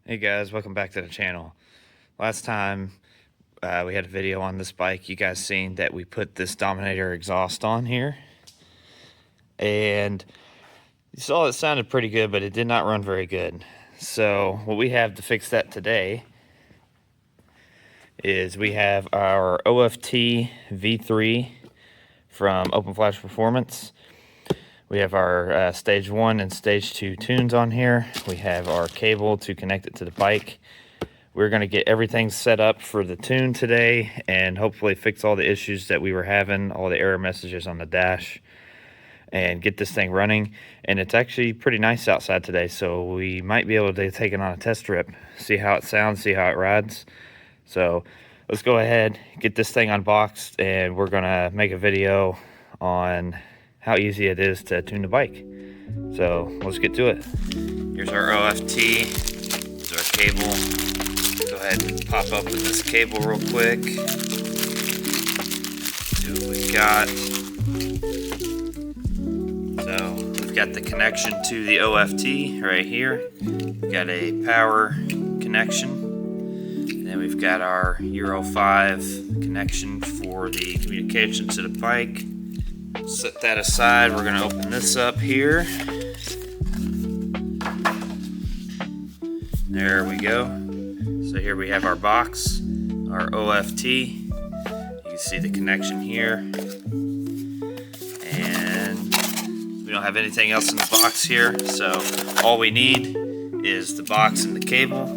Hey guys, welcome back to the channel. Last time we had a video on this bike, you guys seen that we put this Dominator exhaust on here. And you saw it sounded pretty good, but it did not run very good. So what we have to fix that today is we have our OFT V3 from Open Flash Performance. We have our stage 1 and stage 2 tunes on here. We have our cable to connect it to the bike. We're going to get everything set up for the tune today and hopefully fix all the issues that we were having, all the error messages on the dash, and get this thing running. And it's actually pretty nice outside today, so we might be able to take it on a test trip, see how it sounds, see how it rides. So let's go ahead, get this thing unboxed, and we're going to make a video on how easy it is to tune the bike. So let's get to it. Here's our OFT, here's our cable. Go ahead and pop open this cable real quick. See what we got. So we've got the connection to the OFT right here. We've got a power connection. And then we've got our Euro 5 connection for the communication to the bike. Set that aside. We're going to open this up here. There we go. So here we have our box, our OFT. You can see the connection here. And we don't have anything else in the box here. So all we need is the box and the cable.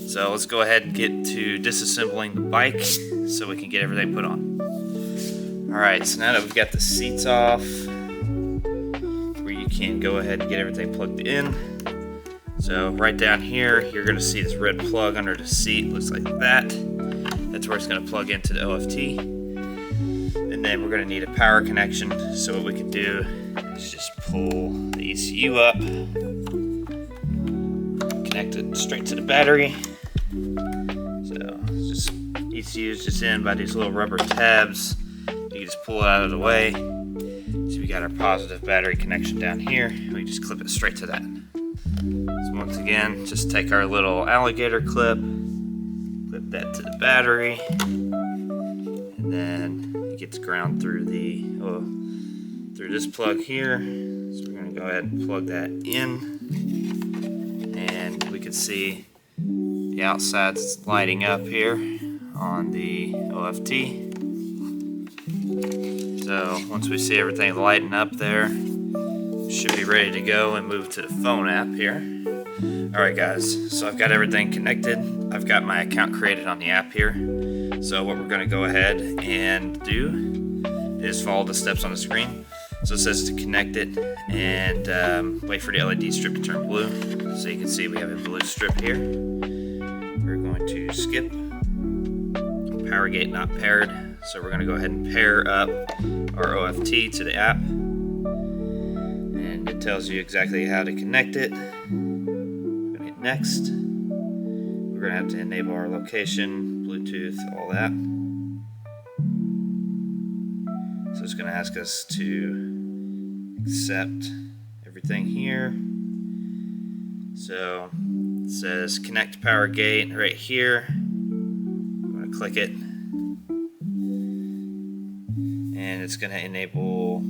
So let's go ahead and get to disassembling the bike so we can get everything put on. Alright, so now that we've got the seats off, where you can go ahead and get everything plugged in. So right down here, you're going to see this red plug under the seat. Looks like that. That's where it's going to plug into the OFT. And then we're going to need a power connection. So what we can do is just pull the ECU up, connect it straight to the battery. So just ECU is just in by these little rubber tabs. You can just pull it out of the way. So we got our positive battery connection down here. We just clip it straight to that. So once again, just take our little alligator clip, clip that to the battery, and then it gets ground through through this plug here. So we're going to go ahead and plug that in, and we can see the outside's lighting up here on the OFT. So once we see everything lighting up there, should be ready to go and move to the phone app here. Alright guys, so I've got everything connected. I've got my account created on the app here. So what we're going to go ahead and do is follow the steps on the screen. So it says to connect it and wait for the LED strip to turn blue. So you can see we have a blue strip here. We're going to skip. Power gate not paired. So we're going to go ahead and pair up our OFT to the app. And it tells you exactly how to connect it. We're going to hit next. We're going to have to enable our location, Bluetooth, all that. So it's going to ask us to accept everything here. So it says connect power gate right here. I'm going to click it. And it's going to enable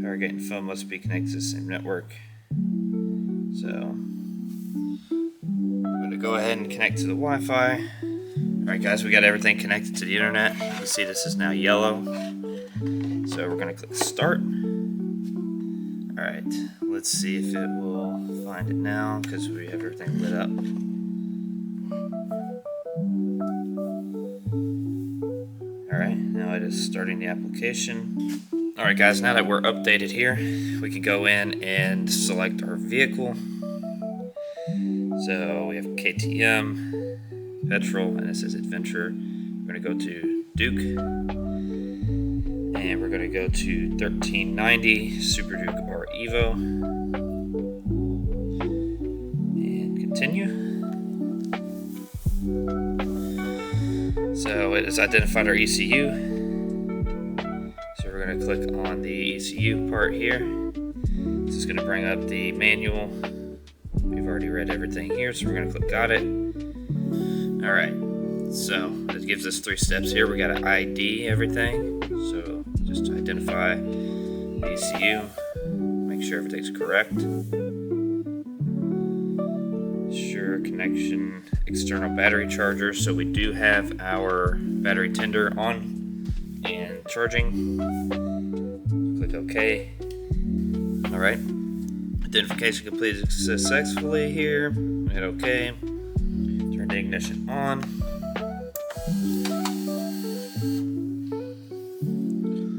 power gate and phone must be connected to the same network. So I'm going to go ahead and connect to the Wi-Fi. Alright guys, we got everything connected to the internet. You can see this is now yellow. So we're going to click start. Alright, let's see if it will find it now because we have everything lit up. Alright, now it is starting the application. Alright guys, now that we're updated here, we can go in and select our vehicle. So we have KTM, petrol, and it says adventure. We're going to go to Duke. And we're going to go to 1390 Superduke or Evo. And continue. So it has identified our ECU. So we're going to click on the ECU part here. This is going to bring up the manual We've already read everything here, so we're going to click got it. Alright, so it gives us 3 steps here. We got to ID everything, so just identify the ECU, make sure everything's correct. Sure, connection, external battery charger. So we do have our battery tender on and charging. Click OK. Alright, identification completed successfully here. Hit OK. Turn the ignition on.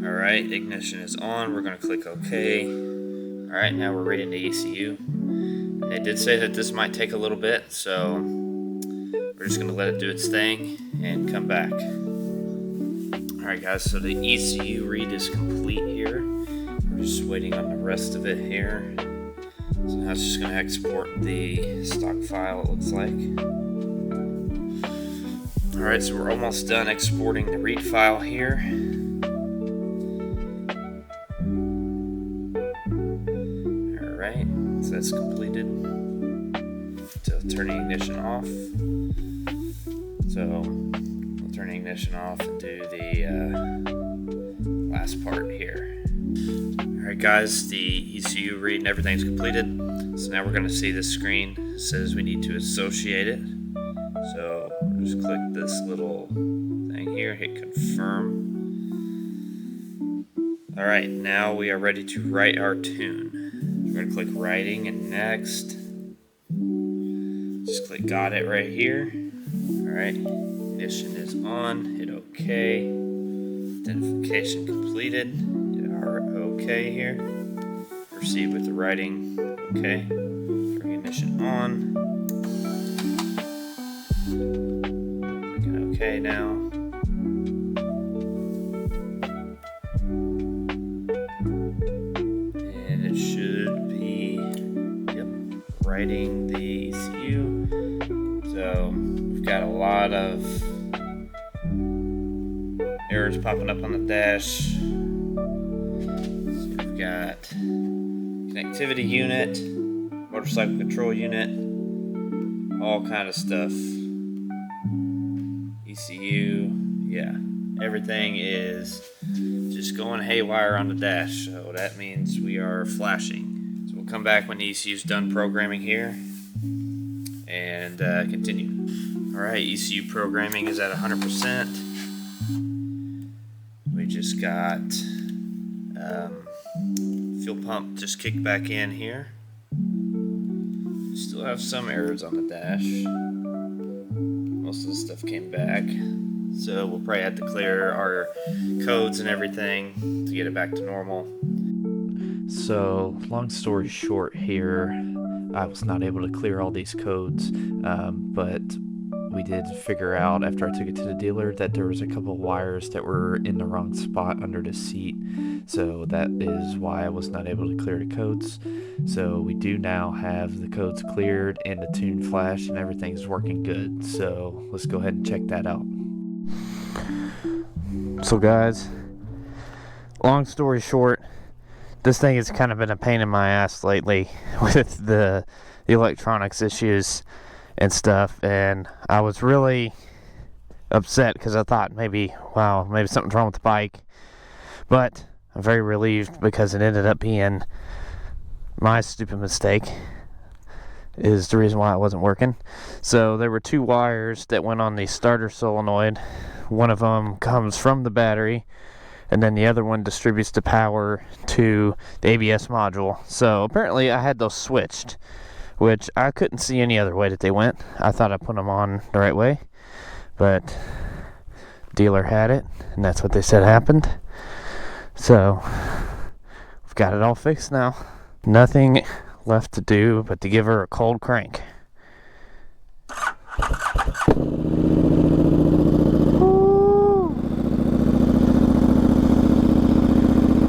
Alright, ignition is on. We're going to click OK. Alright, now we're reading the ECU. It did say that this might take a little bit, so we're just going to let it do its thing and come back. Alright guys, so the ECU read is complete here. We're just waiting on the rest of it here. So now it's just going to export the stock file, it looks like. Alright, so we're almost done exporting the read file here. Alright, so that's completed. So turning ignition off. So we'll turn the ignition off and do the last part here. Alright guys, the ECU read and everything's completed. So now we're going to see this screen. It says we need to associate it. So we'll just click this little thing here, hit confirm. Alright, now we are ready to write our tune. We're going to click writing and next. Just click got it right here. Alright, ignition is on, hit OK. Identification completed. Hit our OK here. Proceed with the writing. OK. Turn ignition on. Clicking OK now. And it should be writing the ECU. So we've got a lot of errors popping up on the dash. So we've got connectivity unit, motorcycle control unit, all kind of stuff. ECU, yeah, everything is just going haywire on the dash. So that means we are flashing. So we'll come back when the ECU is done programming here and continue. Alright, ECU programming is at 100%. We just got fuel pump just kicked back in here. Still have some errors on the dash. Most of the stuff came back. So we'll probably have to clear our codes and everything to get it back to normal. So, long story short here, I was not able to clear all these codes, but we did figure out after I took it to the dealer that there was a couple of wires that were in the wrong spot under the seat. So that is why I was not able to clear the codes. So we do now have the codes cleared and the tune flash and everything's working good. So let's go ahead and check that out. So guys, long story short, this thing has kind of been a pain in my ass lately with the electronics issues and stuff, and I was really upset because I thought maybe something's wrong with the bike, but I'm very relieved because it ended up being my stupid mistake is the reason why it wasn't working. So there were 2 wires that went on the starter solenoid. One of them comes from the battery, and then the other one distributes the power to the ABS module. So apparently I had those switched, which I couldn't see any other way that they went. I thought I put them on the right way, but dealer had it, and that's what they said happened. So we've got it all fixed now. Nothing left to do but to give her a cold crank.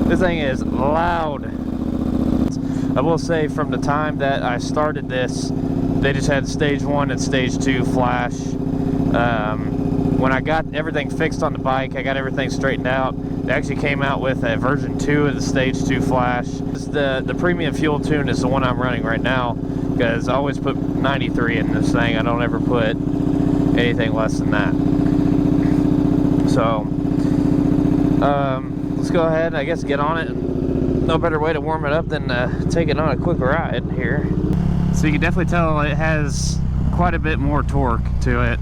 This thing is loud. I will say from the time that I started this, they just had stage 1 and stage 2 flash. when I got everything fixed on the bike, I got everything straightened out. They actually came out with a version 2 of the Stage 2 Flash. The premium fuel tune is the one I'm running right now, because I always put 93 in this thing. I don't ever put anything less than that. So let's go ahead, I guess, get on it. No better way to warm it up than take it on a quick ride here. So you can definitely tell it has quite a bit more torque to it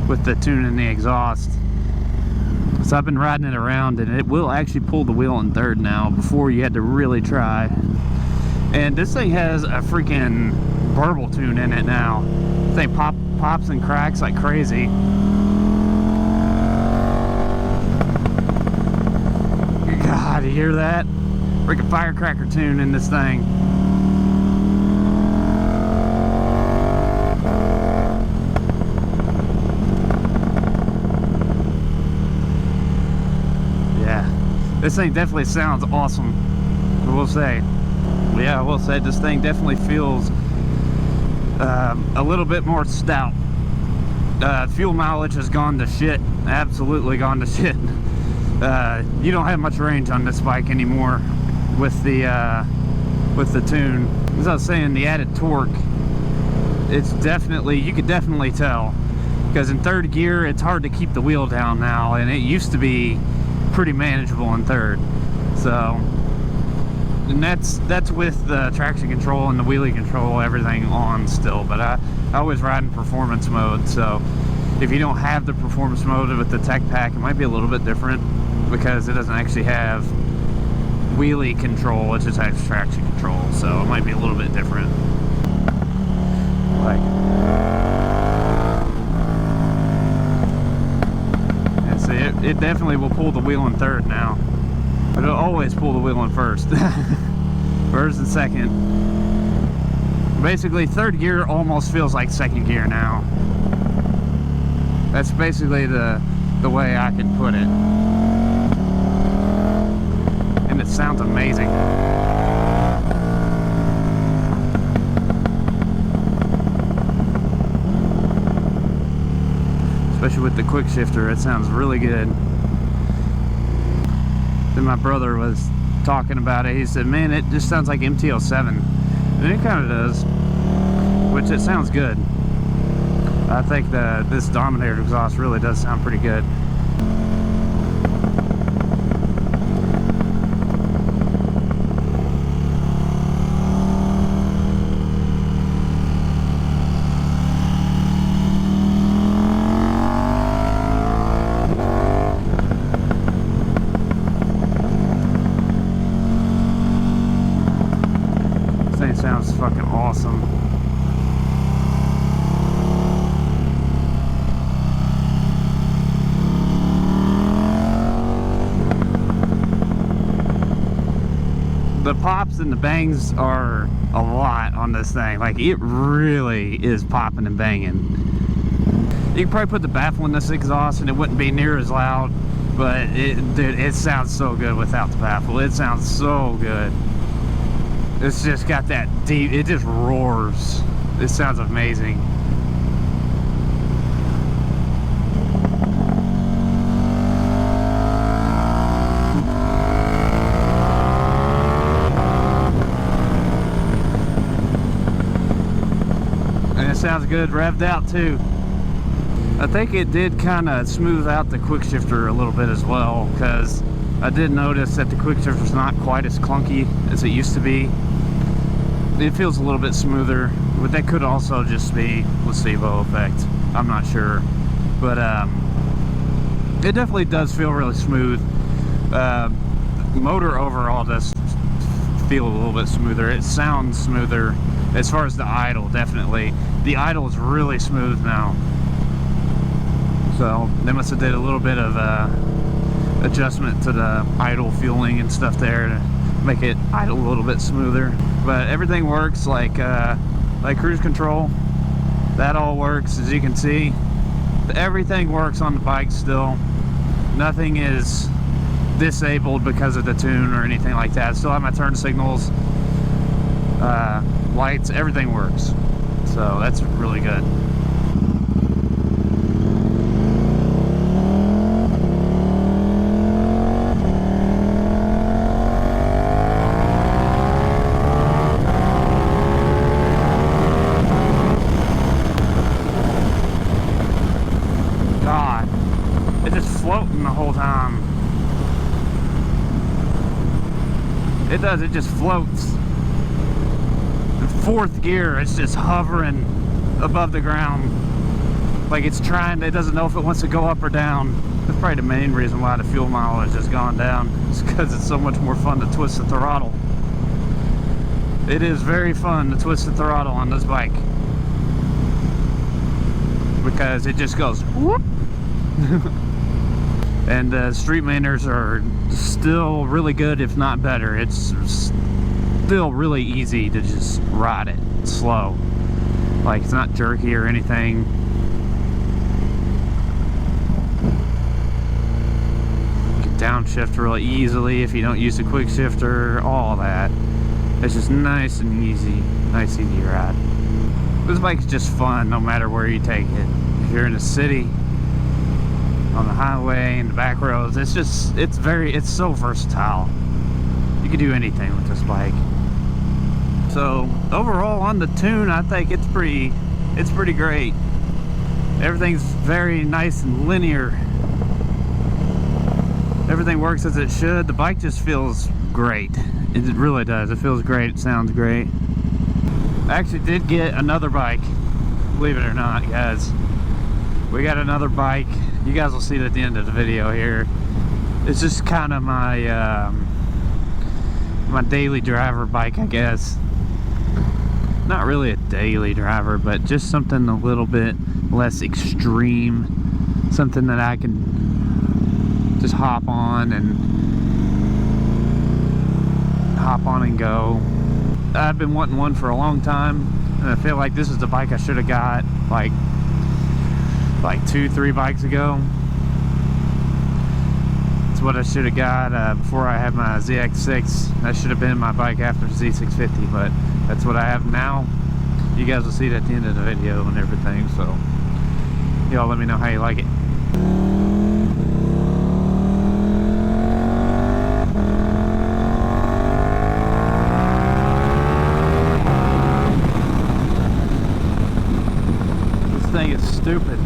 with the tune and the exhaust. So I've been riding it around, and it will actually pull the wheel in third now. Before, you had to really try. And this thing has a freaking burble tune in it now. This thing pops and cracks like crazy. God, you hear that? Freaking firecracker tune in this thing. Yeah, this thing definitely sounds awesome, I will say. Yeah, I will say this thing definitely feels a little bit more stout. Fuel mileage has gone to shit, absolutely gone to shit. You don't have much range on this bike anymore with the tune. As I was saying, the added torque, it's definitely, you could definitely tell, because in third gear it's hard to keep the wheel down now, and it used to be pretty manageable in third. So, and that's with the traction control and the wheelie control, everything on still. But I always ride in performance mode, so if you don't have the performance mode with the tech pack, it might be a little bit different, because it doesn't actually have wheelie control, it just has traction control, so it might be a little bit different. Like, yeah, see, it definitely will pull the wheel in third now, but it'll always pull the wheel in first. First and second. Basically, third gear almost feels like second gear now. That's basically the way I can put it. And it sounds amazing. Especially with the quick shifter, it sounds really good. Then my brother was talking about it. He said, man, it just sounds like MT-07. And it kind of does, which it sounds good. I think this Dominator exhaust really does sound pretty good. This thing sounds fucking awesome. The pops and the bangs are a lot on this thing. Like, it really is popping and banging. You could probably put the baffle in this exhaust and it wouldn't be near as loud, but dude, it sounds so good without the baffle. It sounds so good. It's just got that deep, it just roars. It sounds amazing. Sounds good revved out too. I think it did kind of smooth out the quick shifter a little bit as well, because I did notice that the quick shifter's not quite as clunky as it used to be. It feels a little bit smoother, but that could also just be placebo effect. I'm not sure, but it definitely does feel really smooth. Motor overall does feel a little bit smoother. It sounds smoother as far as the idle, definitely. The idle is really smooth now. So they must have did a little bit of adjustment to the idle fueling and stuff there to make it idle a little bit smoother. But everything works, like cruise control. That all works, as you can see. Everything works on the bike still. Nothing is disabled because of the tune or anything like that. I still have my turn signals, lights, everything works. So that's really good. It does, it just floats. In fourth gear, it's just hovering above the ground. Like it's trying, it doesn't know if it wants to go up or down. That's probably the main reason why the fuel mileage has gone down. It's because it's so much more fun to twist the throttle. It is very fun to twist the throttle on this bike. Because it just goes whoop. And street manners are still really good, if not better. It's still really easy to just ride it slow. Like it's not jerky or anything. You can downshift really easily if you don't use the quick shifter, all that. It's just nice and easy, nice easy ride. This bike is just fun no matter where you take it. If you're in the city, on the highway, in the back roads, it's so versatile. You can do anything with this bike. So overall on the tune, I think it's pretty great. Everything's very nice and linear. Everything works as it should. The bike just feels great. It really does. It feels great. It sounds great. I actually did get another bike, believe it or not, guys. We got another bike. You guys will see it at the end of the video here. It's just kind of my my daily driver bike, I guess. Not really a daily driver, but just something a little bit less extreme. Something that I can just hop on and go. I've been wanting one for a long time, and I feel like this is the bike I should have got like 2-3 bikes ago. It's what I should have got before I had my ZX6. That should have been my bike after Z650, but that's what I have now. You guys will see it at the end of the video and everything, so y'all let me know how you like it. This thing is stupid.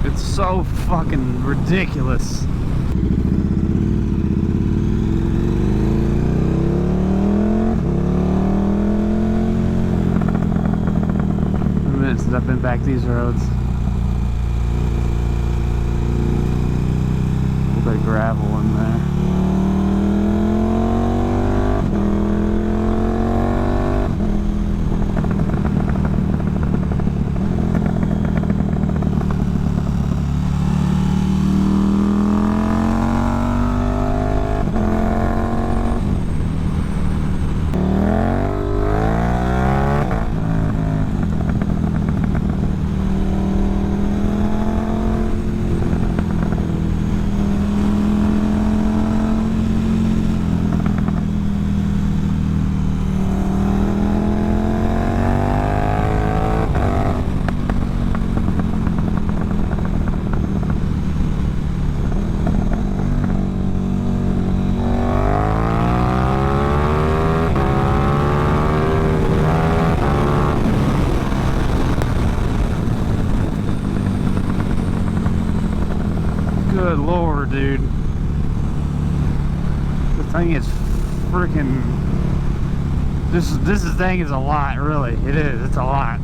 It's so fucking ridiculous. Since I've been back these roads. A little bit of gravel in there. Good lord, dude. The thing is freaking... This thing is a lot, really. It is. It's a lot.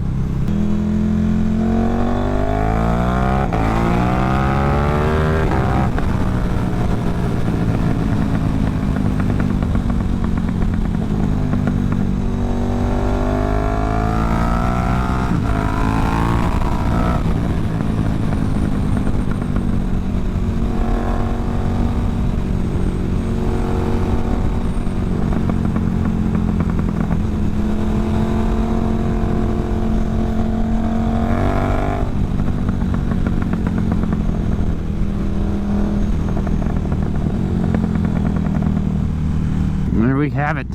There we have it.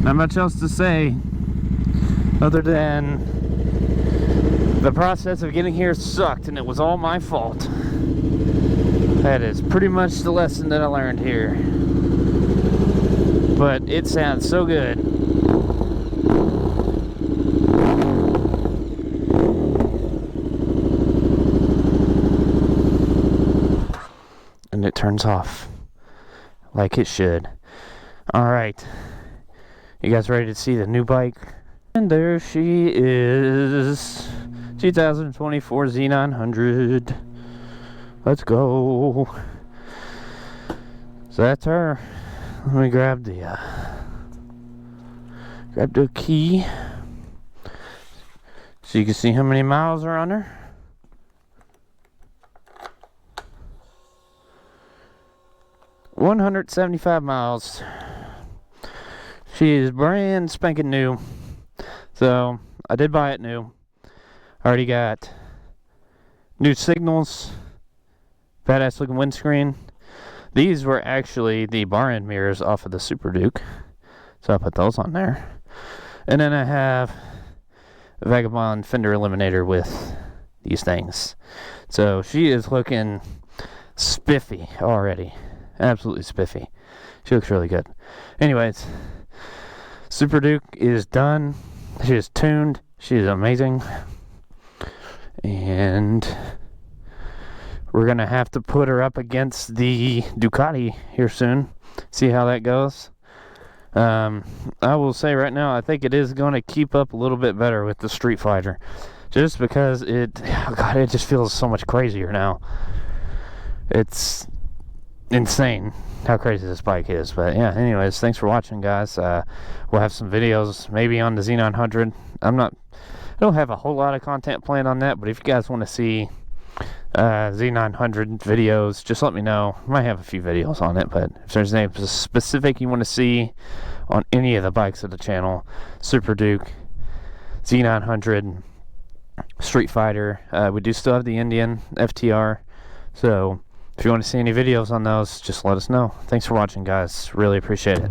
Not much else to say other than the process of getting here sucked and it was all my fault. That is pretty much the lesson that I learned here. But it sounds so good. And it turns off like it should. Alright, you guys ready to see the new bike? And there she is, 2024 Z900. Let's go. So that's her. Let me grab the key so you can see how many miles are on her. $175 miles. She is brand spanking new. So I did buy it new. Already got new signals, badass looking windscreen. These were actually the bar end mirrors off of the Superduke, so I put those on there. And then I have a Vagabond fender eliminator with these things. So she is looking spiffy already. Absolutely spiffy. She looks really good. Anyways, Superduke is done. She is tuned. She is amazing. And we're going to have to put her up against the Ducati here soon. See how that goes. I will say right now, I think it is going to keep up a little bit better with the Street Fighter. Just because it just feels so much crazier now. It's insane how crazy this bike is. But yeah, anyways, thanks for watching, guys. We'll have some videos maybe on the Z900. I don't have a whole lot of content planned on that, but if you guys want to see Z900 videos, just let me know. I might have a few videos on it, but if there's anything specific you want to see on any of the bikes of the channel, Superduke, Z900, Street Fighter, we do still have the Indian FTR, so if you want to see any videos on those, just let us know. Thanks for watching, guys. Really appreciate it.